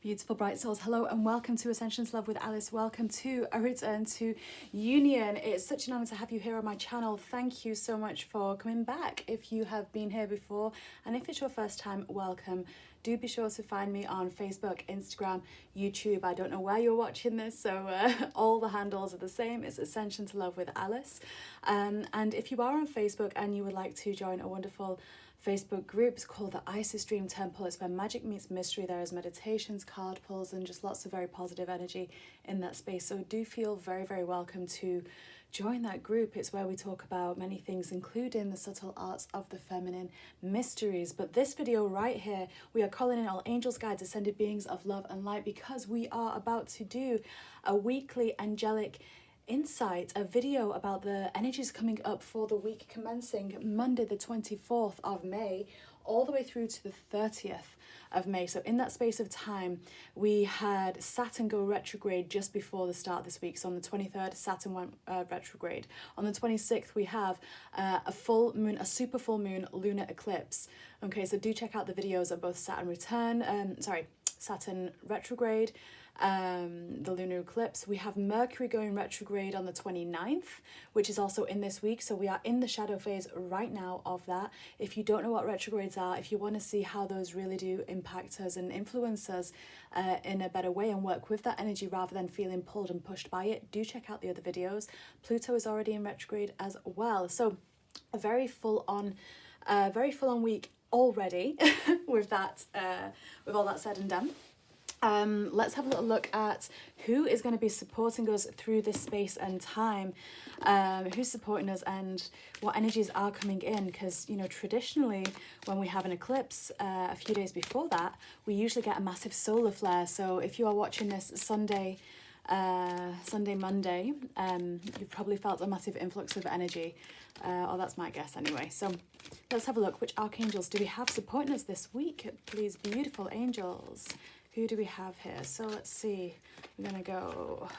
Beautiful bright souls, hello and welcome to Ascension's Love with Alice. Welcome to a return to union. It's such an honor to have you here on my channel. Thank you so much for coming back if you have been here before, and if it's your first time, welcome. Do be sure to find me on Facebook, Instagram, YouTube. I don't know where you're watching this, so all the handles are the same. It's Ascension to Love with Alice. And if you are on Facebook and you would like to join a wonderful Facebook groups called the Isis Dream Temple. It's where magic meets mystery. There is meditations, card pulls, and just lots of very positive energy in that space. So do feel very, very welcome to join that group. It's where we talk about many things, including the subtle arts of the feminine mysteries. But this video right here, we are calling in all angels, guides, ascended beings of love and light, because we are about to do a weekly angelic insight, a video about the energies coming up for the week commencing Monday the 24th of May all the way through to the 30th of May. So in that space of time, we had Saturn go retrograde just before the start this week. So on the 23rd, Saturn went retrograde. On the 26th, we have a full moon, a super full moon lunar eclipse. Okay, so do check out the videos of both Saturn retrograde, the lunar eclipse. We have Mercury going retrograde on the 29th, which is also in this week. So we are in the shadow phase right now of that. If you don't know what retrogrades are, if you want to see how those really do impact us and influence us in a better way and work with that energy rather than feeling pulled and pushed by it, do check out the other videos. Pluto is already in retrograde as well. So a very full on week already with that, with all that said and done. Let's have a little look at who is going to be supporting us through this space and time, who's supporting us and what energies are coming in, because, you know, traditionally when we have an eclipse a few days before that, we usually get a massive solar flare. So if you are watching this Monday, you've probably felt a massive influx of energy, or that's my guess anyway. So let's have a look. Which archangels do we have supporting us this week? Please, beautiful angels. Who do we have here? So let's see. We're going to go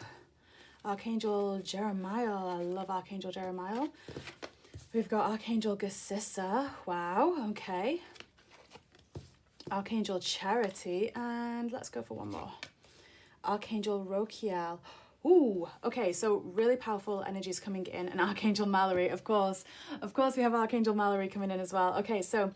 Archangel Jeremiah. I love Archangel Jeremiah. We've got Archangel Gasissa. Wow, okay. Archangel Charity. And let's go for one more. Archangel Rokiel. Ooh, okay, so really powerful energies coming in. And Archangel Mallory, of course. Of course, we have Archangel Mallory coming in as well. Okay, so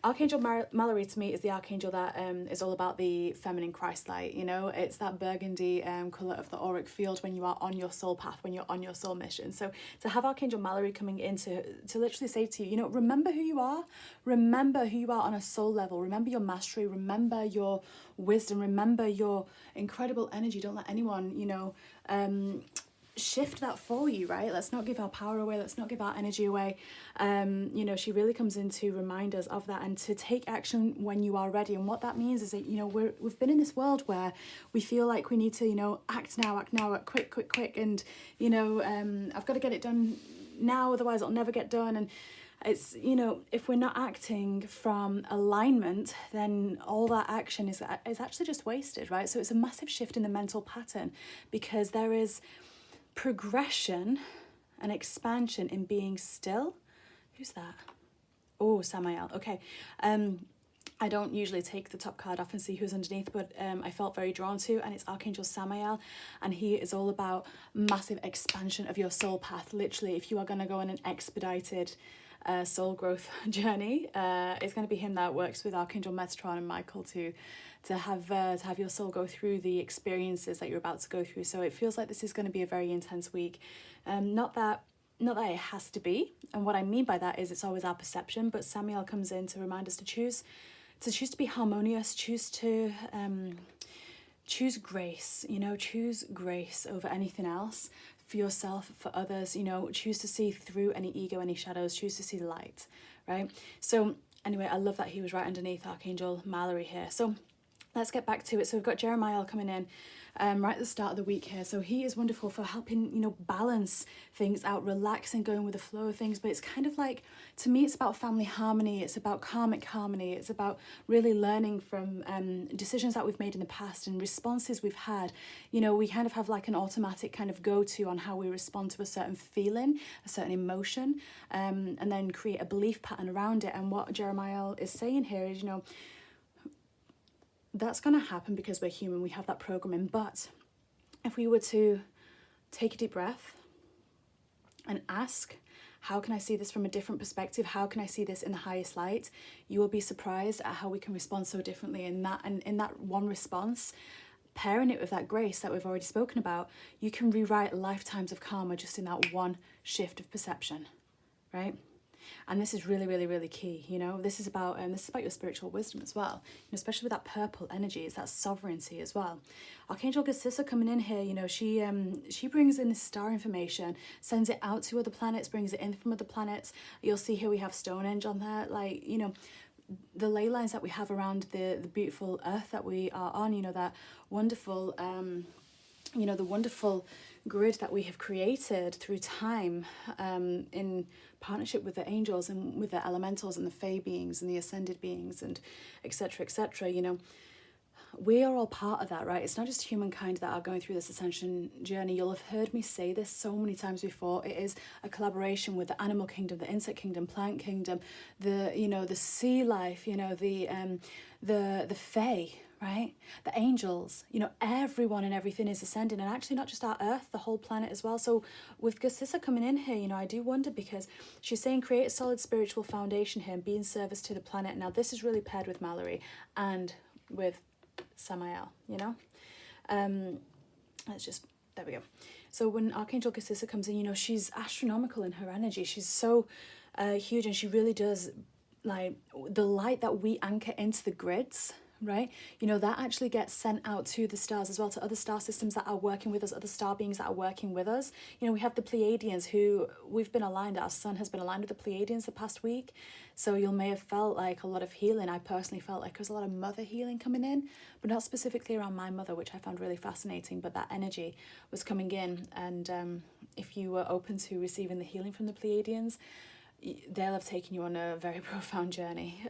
Archangel Mallory to me is the archangel that is all about the feminine Christ light. You know, it's that burgundy colour of the auric field when you are on your soul path, when you're on your soul mission. So to have Archangel Mallory coming in to literally say to you, you know, remember who you are. Remember who you are on a soul level. Remember your mastery. Remember your wisdom. Remember your incredible energy. Don't let anyone, you know, shift that for you, right? Let's not give our power away. Let's not give our energy away. You know, she really comes in to remind us of that and to take action when you are ready. And what that means is that, you know, we've been in this world where we feel like we need to, you know, act now, act quick. And, you know, I've got to get it done now, otherwise it'll never get done. And it's, you know, if we're not acting from alignment, then all that action is actually just wasted, right? So it's a massive shift in the mental pattern, because there is progression and expansion in being still. Who's that? Oh, Samael. Okay. I don't usually take the top card off and see who's underneath, but I felt very drawn to, and it's Archangel Samael, and he is all about massive expansion of your soul path. Literally, if you are going to go on an expedited soul growth journey, it's going to be him that works with Archangel Metatron and Michael to have your soul go through the experiences that you're about to go through. So it feels like this is going to be a very intense week. Not that it has to be, and what I mean by that is it's always our perception, but Samuel comes in to remind us to choose to be harmonious, choose grace, you know, choose grace over anything else, for yourself, for others, you know, choose to see through any ego, any shadows, choose to see the light, right? So anyway, I love that he was right underneath Archangel Mallory here. So let's get back to it. So we've got Jeremiah coming in right at the start of the week here. So he is wonderful for helping, you know, balance things out, relaxing, going with the flow of things. But it's kind of like, to me, it's about family harmony. It's about karmic harmony. It's about really learning from decisions that we've made in the past and responses we've had. You know, we kind of have like an automatic kind of go-to on how we respond to a certain feeling, a certain emotion, and then create a belief pattern around it. And what Jeremiah is saying here is, you know, that's going to happen because we're human. We have that programming. But if we were to take a deep breath and ask, how can I see this from a different perspective? How can I see this in the highest light? You will be surprised at how we can respond so differently in that. And in that one response, pairing it with that grace that we've already spoken about, you can rewrite lifetimes of karma just in that one shift of perception, right? And this is really, really, really key. You know, this is about your spiritual wisdom as well. You know, especially with that purple energy, it's that sovereignty as well. Archangel Guidance coming in here, you know, she brings in this star information, sends it out to other planets, brings it in from other planets. You'll see here we have Stonehenge on there, like, you know, the ley lines that we have around the beautiful earth that we are on, you know, that wonderful, you know, the wonderful grid that we have created through time, in partnership with the angels and with the elementals and the fae beings and the ascended beings and etc., etc. You know, we are all part of that, right? It's not just humankind that are going through this ascension journey. You'll have heard me say this so many times before. It is a collaboration with the animal kingdom, the insect kingdom, plant kingdom, the, you know, the sea life, you know, the fae, right? The angels, you know, everyone and everything is ascending, and actually not just our earth, the whole planet as well. So with Guidance coming in here, you know, I do wonder, because she's saying create a solid spiritual foundation here and be in service to the planet. Now this is really paired with Mallory and with Samael, you know. Let's just, there we go. So when Archangel Guidance comes in, you know, she's astronomical in her energy. She's so huge, and she really does, like, the light that we anchor into the grids, right? You know, that actually gets sent out to the stars as well, to other star systems that are working with us, other star beings that are working with us. You know, we have the Pleiadians, who we've been aligned, our sun has been aligned with the Pleiadians the past week. So you may have felt like a lot of healing. I personally felt like there was a lot of mother healing coming in, but not specifically around my mother, which I found really fascinating, but that energy was coming in. And if you were open to receiving the healing from the Pleiadians, they'll have taken you on a very profound journey.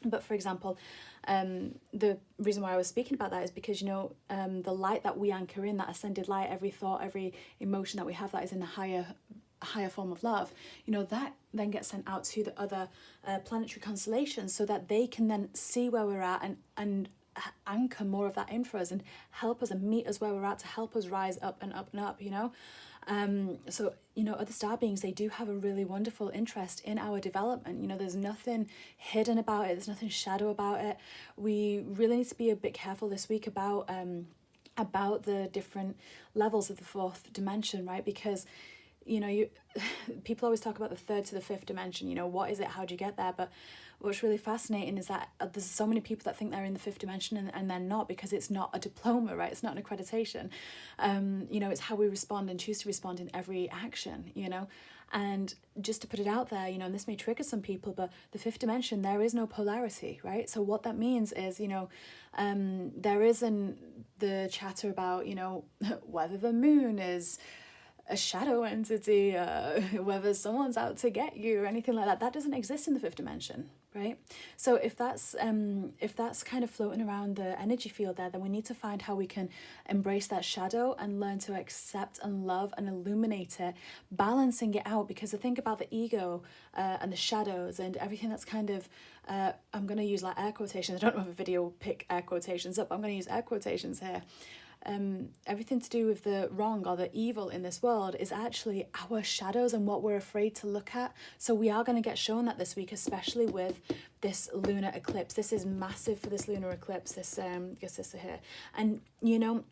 But for example, the reason why I was speaking about that is because, you know, the light that we anchor in, that ascended light, every thought, every emotion that we have that is in the higher form of love, you know, that then gets sent out to the other planetary constellations, so that they can then see where we're at and anchor more of that in for us and help us and meet us where we're at, to help us rise up and up and up, you know. So, you know, other star beings, they do have a really wonderful interest in our development. You know, there's nothing hidden about it. There's nothing shadow about it. We really need to be a bit careful this week about the different levels of the fourth dimension, right? Because, you know, people always talk about the third to the fifth dimension. You know, what is it? How do you get there? But what's really fascinating is that there's so many people that think they're in the fifth dimension and they're not, because it's not a diploma, right? It's not an accreditation. You know, it's how we respond and choose to respond in every action, you know. And just to put it out there, you know, and this may trigger some people, but the fifth dimension, there is no polarity, right? So what that means is, you know, there isn't the chatter about, you know, whether the moon is a shadow entity, whether someone's out to get you or anything like that. That doesn't exist in the fifth dimension, right? So if that's kind of floating around the energy field there, then we need to find how we can embrace that shadow and learn to accept and love and illuminate it, balancing it out. Because the thing about the ego and the shadows and everything that's kind of, I'm going to use like air quotations. I don't know if a video pick air quotations up. I'm going to use air quotations here. Everything to do with the wrong or the evil in this world is actually our shadows and what we're afraid to look at. So we are going to get shown that this week, especially with this lunar eclipse. This is massive for this lunar eclipse, this here. And, you know,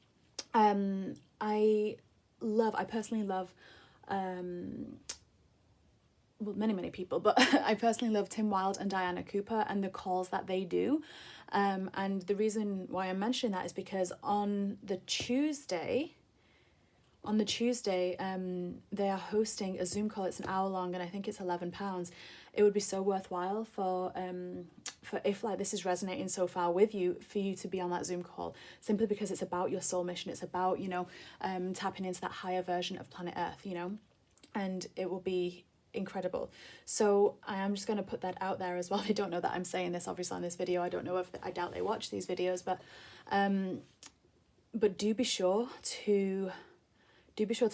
I personally love, well, many people, but I personally love Tim Wilde and Diana Cooper and the calls that they do. And the reason why I'm mentioning that is because on the Tuesday, they are hosting a Zoom call. It's an hour long, and I think it's £11. It would be so worthwhile for if like this is resonating so far with you, for you to be on that Zoom call, simply because it's about your soul mission. It's about, you know, tapping into that higher version of planet Earth, you know, and it will be incredible. So I am just going to put that out there as well. They don't know that I'm saying this obviously on this video. I don't know if I doubt they watch these videos, but do be sure to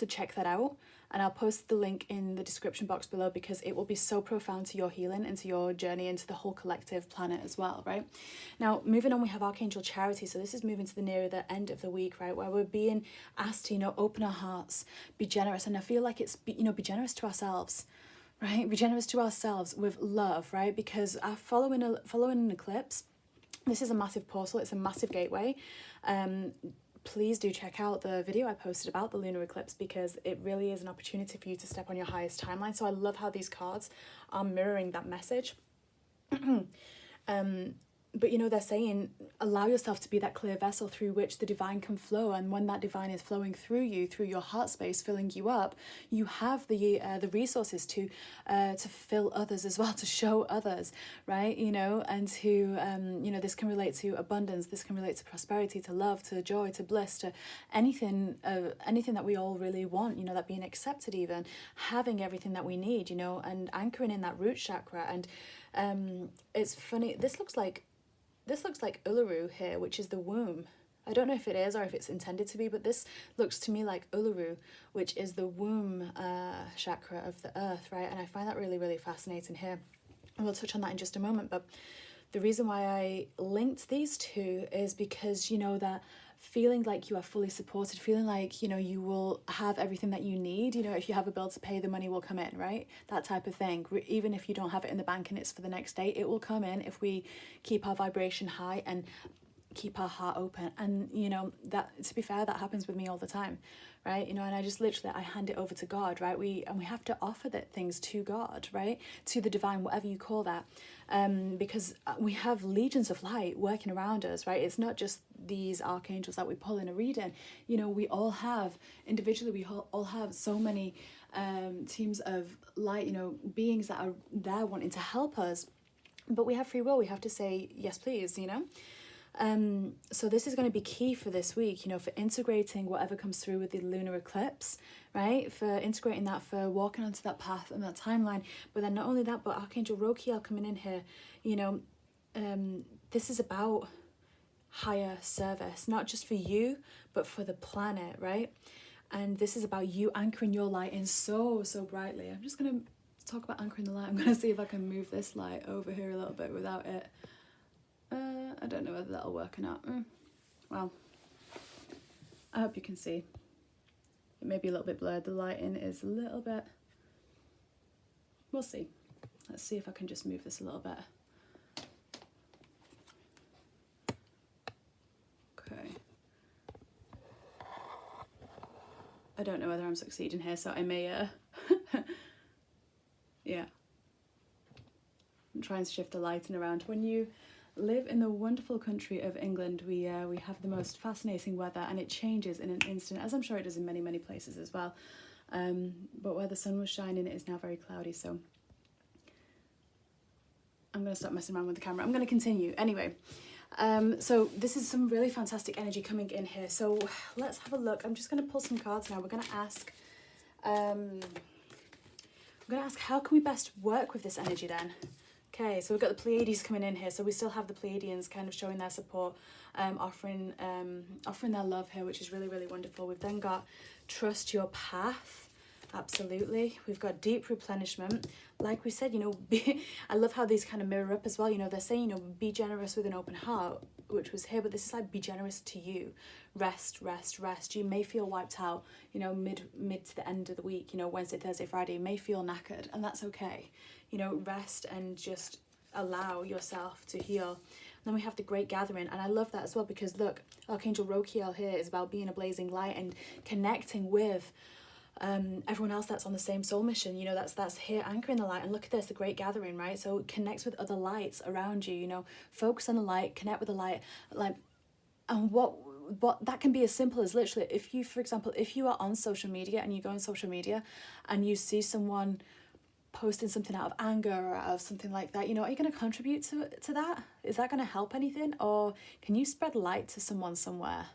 check that out. and I'll post the link in the description box below, because it will be so profound to your healing and to your journey and to the whole collective planet as well, right? Now, moving on, we have Archangel Charity. So this is moving to the near the end of the week, right, where we're being asked to, you know, open our hearts, be generous. And I feel like it's, you know, be generous to ourselves, right? Be generous to ourselves with love, right? Because our following an eclipse, this is a massive portal, it's a massive gateway. Please do check out the video I posted about the lunar eclipse, because it really is an opportunity for you to step on your highest timeline. So I love how these cards are mirroring that message. But, you know, they're saying, allow yourself to be that clear vessel through which the divine can flow. And when that divine is flowing through you, through your heart space, filling you up, you have the resources to fill others as well, to show others, right? You know, and to, you know, this can relate to abundance, this can relate to prosperity, to love, to joy, to bliss, to anything that we all really want, you know, that being accepted, even having everything that we need, you know, and anchoring in that root chakra. And it's funny, this looks like Uluru here, which is the womb. I don't know if it is or if it's intended to be, but this looks to me like Uluru, which is the womb chakra of the earth, right? And I find that really, really fascinating here. And we'll touch on that in just a moment. But the reason why I linked these two is because, you know, that feeling like you are fully supported, feeling like, you know, you will have everything that you need, you know, if you have a bill to pay, the money will come in, right? That type of thing. Even if you don't have it in the bank and it's for the next day, it will come in if we keep our vibration high and keep our heart open. And, you know, that, to be fair, that happens with me all the time, right? You know, and I just literally, I hand it over to God, right? We have to offer that things to God, right? To the divine, whatever you call that. Because we have legions of light working around us, right? It's not just these archangels that we pull in a reading. You know, we all have, individually, we all have so many teams of light, you know, beings that are there wanting to help us. But we have free will. We have to say, yes, please, you know? So this is going to be key for this week, you know, for integrating whatever comes through with the lunar eclipse, right? For integrating that, for walking onto that path and that timeline. But then not only that, but Archangel Rokiel coming in here, you know, this is about higher service, not just for you, but for the planet, right? And this is about you anchoring your light in so brightly. I'm just going to talk about anchoring the light. I'm going to see if I can move this light over here a little bit without it. I don't know whether that'll work or not. Well, I hope you can see. It may be a little bit blurred. The lighting is a little bit... We'll see. Let's see if I can just move this a little bit. Okay. I don't know whether I'm succeeding here, so I may... yeah. I'm trying to shift the lighting around. When you live in the wonderful country of England, we have the most fascinating weather, and it changes in an instant, as I'm sure it does in many places as well. But where the sun was shining, it is now very cloudy, so I'm going to stop messing around with the camera. I'm going to continue anyway. So this is some really fantastic energy coming in here, so let's have a look. I'm just going to pull some cards now. We're going to ask how can we best work with this energy then? Okay, so we've got the Pleiades coming in here. So we still have the Pleiadians kind of showing their support, offering their love here, which is really, really wonderful. We've then got trust your path. Absolutely. We've got deep replenishment. Like we said, you know, I love how these kind of mirror up as well. You know, they're saying, you know, be generous with an open heart, which was here, but this is like, be generous to you. Rest. You may feel wiped out, you know, mid to the end of the week, you know, Wednesday, Thursday, Friday, you may feel knackered, and that's okay. You know, rest and just allow yourself to heal. And then we have the Great Gathering, and I love that as well, because look, Archangel Rokiel here is about being a blazing light and connecting with everyone else that's on the same soul mission. You know, that's here anchoring the light. And look at this, the Great Gathering, right? So it connects with other lights around you, you know, focus on the light, connect with the light, like, and what that can be as simple as literally, if you, for example, if you are on social media and you go on social media and you see someone posting something out of anger or out of something like that, you know, are you going to contribute to that? Is that going to help anything? Or can you spread light to someone somewhere?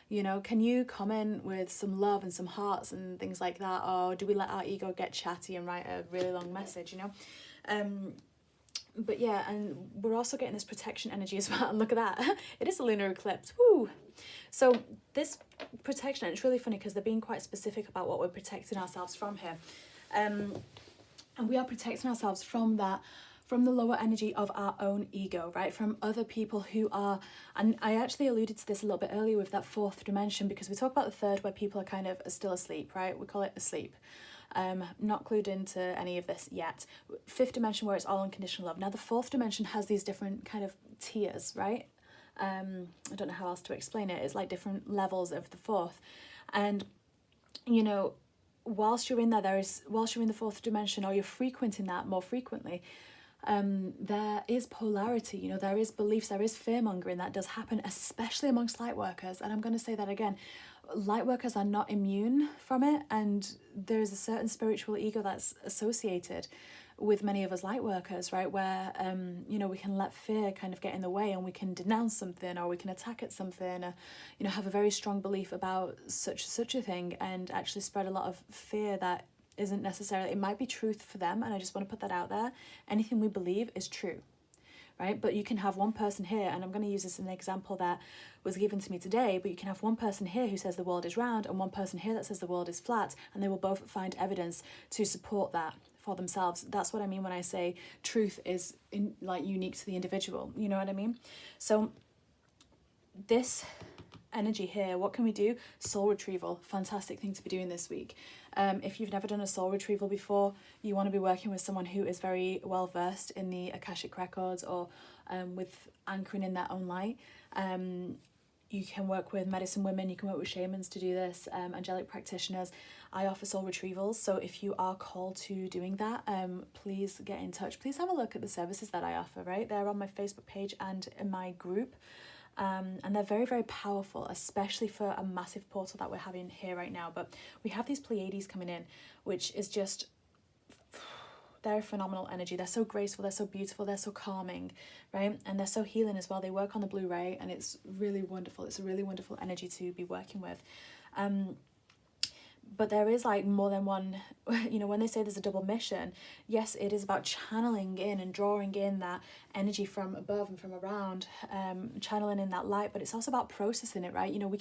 You know, can you comment with some love and some hearts and things like that? Or do we let our ego get chatty and write a really long message, you know? But yeah, and we're also getting this protection energy as well. And look at that. It is a lunar eclipse. Woo! So this protection, and it's really funny because they're being quite specific about what we're protecting ourselves from here. And we are protecting ourselves from that, from the lower energy of our own ego, right? From other people who are, and I actually alluded to this a little bit earlier with that fourth dimension, because we talk about the third where people are kind of still asleep, right? We call it asleep. Not clued into any of this yet. Fifth dimension where it's all unconditional love. Now the fourth dimension has these different kind of tiers, right? I don't know how else to explain it. It's like different levels of the fourth. And, you know, whilst you're in whilst you're in the fourth dimension, or you're frequenting that more frequently, there is polarity, you know, there is beliefs, there is fear-mongering that does happen, especially amongst light workers. And I'm going to say that again, light workers are not immune from it, and there's a certain spiritual ego that's associated with many of us light workers, right, where you know, we can let fear kind of get in the way, and we can denounce something, or we can attack at something, or, you know, have a very strong belief about such a thing, and actually spread a lot of fear that isn't necessarily, it might be truth for them. And I just want to put that out there. Anything we believe is true, right? But you can have one person here, and I'm going to use this as an example that was given to me today, but you can have one person here who says the world is round, and one person here that says the world is flat, and they will both find evidence to support that for themselves. That's what I mean when I say truth is like unique to the individual, you know what I mean? So this energy here, what can we do? Soul retrieval, fantastic thing to be doing this week. If you've never done a soul retrieval before, you want to be working with someone who is very well versed in the Akashic records, or with anchoring in their own light. You can work with medicine women, you can work with shamans to do this, angelic practitioners. I offer soul retrievals, so if you are called to doing that, please get in touch. Please have a look at the services that I offer, right? They're on my Facebook page and in my group. And they're very, very powerful, especially for a massive portal that we're having here right now. But we have these Pleiades coming in, which is just, they're phenomenal energy. They're so graceful, they're so beautiful, they're so calming, right? And they're so healing as well. They work on the blue ray, and it's really wonderful. It's a really wonderful energy to be working with. But there is like more than one, you know, when they say there's a double mission, yes, it is about channeling in and drawing in that energy from above and from around, channeling in that light, but it's also about processing it, right? You know,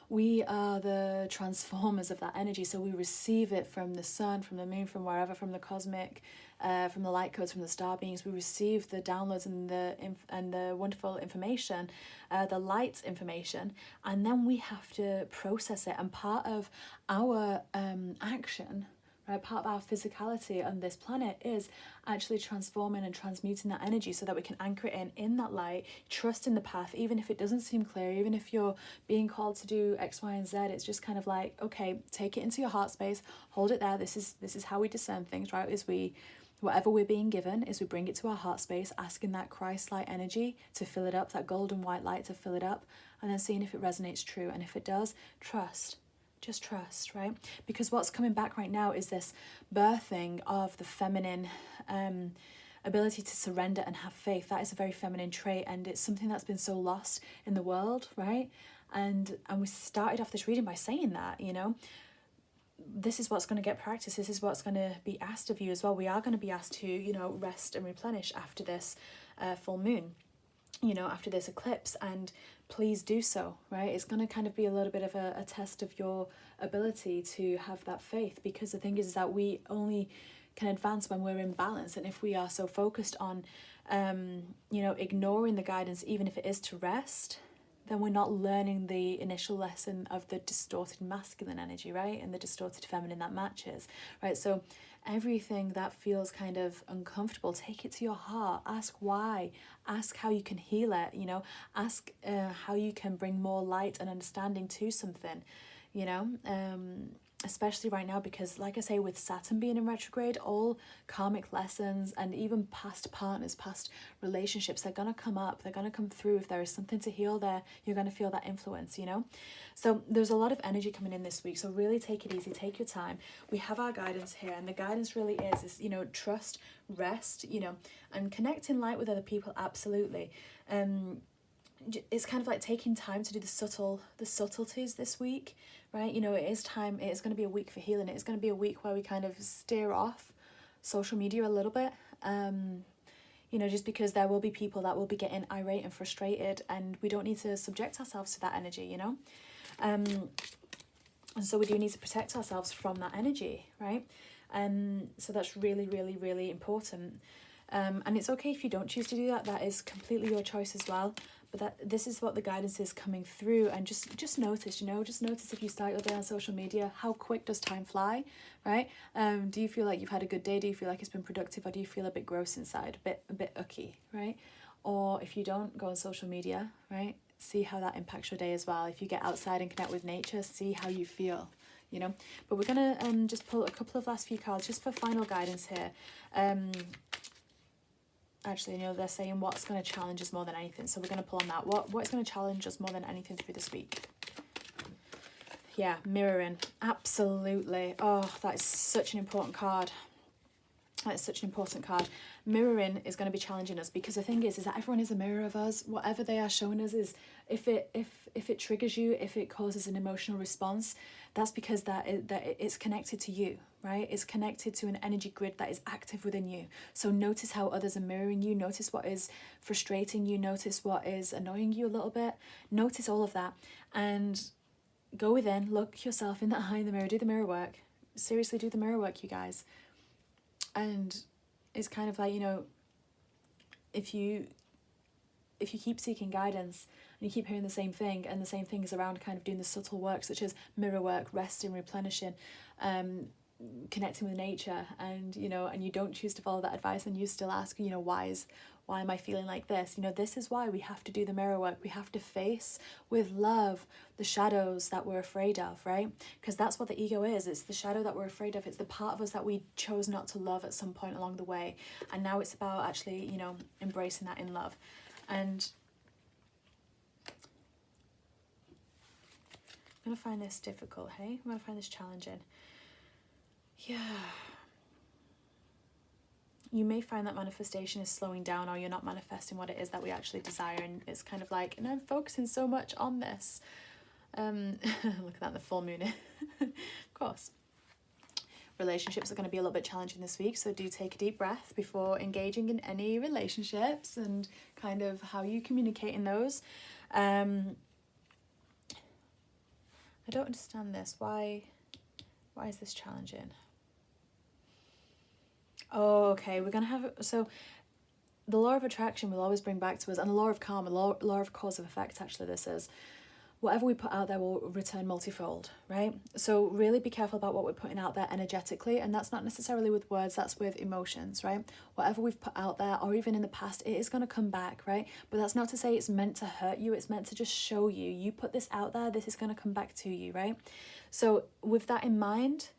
we are the transformers of that energy, so we receive it from the sun, from the moon, from wherever, from the cosmic, from the light codes, from the star beings. We receive the downloads and the wonderful information, the light information, and then we have to process it. And part of our action, right, part of our physicality on this planet is actually transforming and transmuting that energy so that we can anchor it in that light, trust in the path, even if it doesn't seem clear, even if you're being called to do X, Y, and Z. It's just kind of like, okay, take it into your heart space, hold it there. This is how we discern things, right? Whatever we're being given, is we bring it to our heart space, asking that Christ light energy to fill it up, that golden white light to fill it up, and then seeing if it resonates true. And if it does, trust. Just trust, right? Because what's coming back right now is this birthing of the feminine ability to surrender and have faith. That is a very feminine trait, and it's something that's been so lost in the world, right? And we started off this reading by saying that, you know, this is what's going to get practice. This is what's going to be asked of you as well. We are going to be asked to, you know, rest and replenish after this full moon, you know, after this eclipse, and please do so, right? It's going to kind of be a little bit of a test of your ability to have that faith, because the thing is that we only can advance when we're in balance. And if we are so focused on, you know, ignoring the guidance, even if it is to rest, then we're not learning the initial lesson of the distorted masculine energy, right? And the distorted feminine that matches, right? So everything that feels kind of uncomfortable, take it to your heart. Ask why. Ask how you can heal it, you know. Ask how you can bring more light and understanding to something, you know. Especially right now, because like I say, with Saturn being in retrograde, all karmic lessons and even past partners, past relationships, they're going to come up, they're going to come through. If there is something to heal there, you're going to feel that influence, you know. So there's a lot of energy coming in this week, so really take it easy, take your time. We have our guidance here, and the guidance really is, you know, trust, rest, you know, and connect in light with other people, absolutely. It's kind of like taking time to do the subtleties this week, right? You know, it is time, it is going to be a week for healing. It is going to be a week where we kind of steer off social media a little bit. You know, just because there will be people that will be getting irate and frustrated, and we don't need to subject ourselves to that energy, you know. And so we do need to protect ourselves from that energy, right? So that's really, really, really important. And it's okay if you don't choose to do that. That is completely your choice as well. But this is what the guidance is coming through. And just notice, you know, just notice if you start your day on social media, how quick does time fly, right? Do you feel like you've had a good day? Do you feel like it's been productive? Or do you feel a bit gross inside, a bit ucky, right? Or if you don't go on social media, right, see how that impacts your day as well. If you get outside and connect with nature, see how you feel, you know. But we're going to just pull a couple of last few cards just for final guidance here. Actually, you know, they're saying what's going to challenge us more than anything. So we're going to pull on that. What's going to challenge us more than anything through this week? Yeah, mirroring. Absolutely. Oh, that is such an important card. That is such an important card. Mirroring is going to be challenging us, because the thing is that everyone is a mirror of us. Whatever they are showing us is, if it triggers you, if it causes an emotional response, that's because that it's connected to you, right? It's connected to an energy grid that is active within you. So notice how others are mirroring you. Notice what is frustrating you. Notice what is annoying you a little bit. Notice all of that, and go within, look yourself in the eye in the mirror, do the mirror work. Seriously, do the mirror work, you guys. And it's kind of like, you know, if you keep seeking guidance and you keep hearing the same thing, and the same thing is around kind of doing the subtle work, such as mirror work, resting, replenishing, connecting with nature, and, you know, and you don't choose to follow that advice, and you still ask, you know, why am I feeling like this? You know, this is why we have to do the mirror work. We have to face with love the shadows that we're afraid of, right? Because that's what the ego is. It's the shadow that we're afraid of. It's the part of us that we chose not to love at some point along the way. And now it's about actually, you know, embracing that in love. And I'm going to find this difficult, hey? I'm going to find this challenging. Yeah. You may find that manifestation is slowing down, or you're not manifesting what it is that we actually desire. And it's kind of like, and I'm focusing so much on this. Look at that, the full moon. Of course. Relationships are going to be a little bit challenging this week, so do take a deep breath before engaging in any relationships, and kind of how you communicate in those. I don't understand this. Why is this challenging? Oh, okay, we're going to have... So the law of attraction will always bring back to us, and the law of karma, law of cause of effect, actually, this is, whatever we put out there will return multifold, right? So really be careful about what we're putting out there energetically, and that's not necessarily with words, that's with emotions, right? Whatever we've put out there, or even in the past, it is going to come back, right? But that's not to say it's meant to hurt you, it's meant to just show you, you put this out there, this is going to come back to you, right? So with that in mind,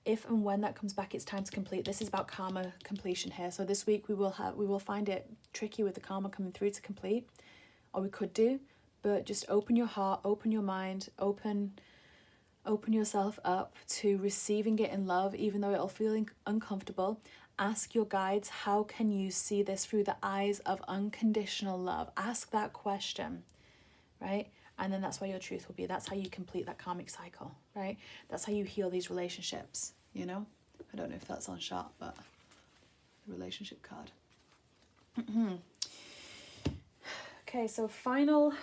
if and when that comes back, it's time to complete. This is about karma completion here. So this week we will find it tricky with the karma coming through to complete, or we could do, but just open your heart, open your mind, open yourself up to receiving it in love, even though it'll feel uncomfortable. Ask your guides, how can you see this through the eyes of unconditional love? Ask that question, right? And then that's where your truth will be. That's how you complete that karmic cycle, right? That's how you heal these relationships, you know? I don't know if that's on shot, but the relationship card. Okay, so final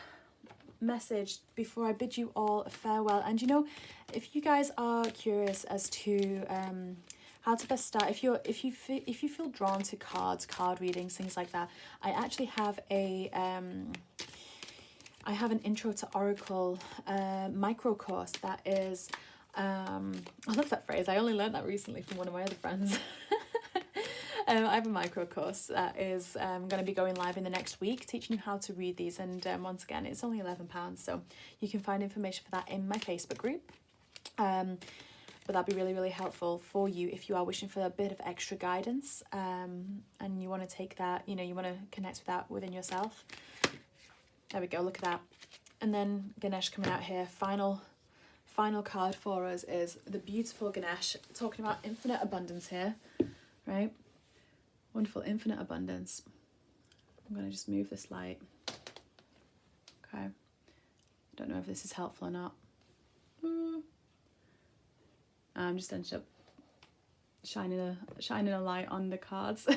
message before I bid you all a farewell. And you know, if you guys are curious as to how to best start, if you feel drawn to cards, card readings, things like that, I actually have I have an intro to Oracle micro course that is, I love that phrase, I only learned that recently from one of my other friends. I have a micro course that is going to be going live in the next week, teaching you how to read these, and once again, it's only £11, so you can find information for that in my Facebook group. But that'd be really, really helpful for you if you are wishing for a bit of extra guidance, and you want to take that, you know, you want to connect with that within yourself. There we go, look at that. And then Ganesh coming out here, final card for us is the beautiful Ganesh, talking about infinite abundance here, right? Wonderful infinite abundance. I'm going to just move this light. Okay. I don't know if this is helpful or not. I'm just ended up shining a light on the cards.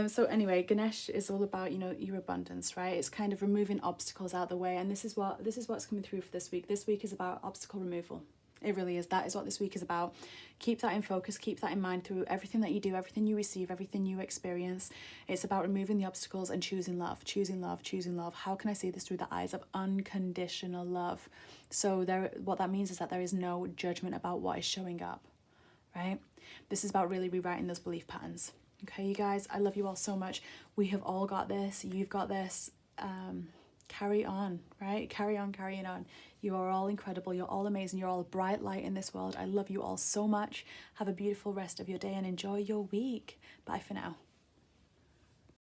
So anyway, Ganesh is all about, you know, your abundance, right? It's kind of removing obstacles out of the way, and this is what's coming through for this week. This week is about obstacle removal. It really is. That is what this week is about. Keep that in focus, keep that in mind through everything that you do, everything you receive, everything you experience. It's about removing the obstacles and choosing love, choosing love, choosing love. How can I see this through the eyes of unconditional love? So what that means is that there is no judgment about what is showing up, right? This is about really rewriting those belief patterns. Okay, you guys, I love you all so much. We have all got this. You've got this. Carry on, right? Carrying on. You are all incredible. You're all amazing. You're all a bright light in this world. I love you all so much. Have a beautiful rest of your day and enjoy your week. Bye for now.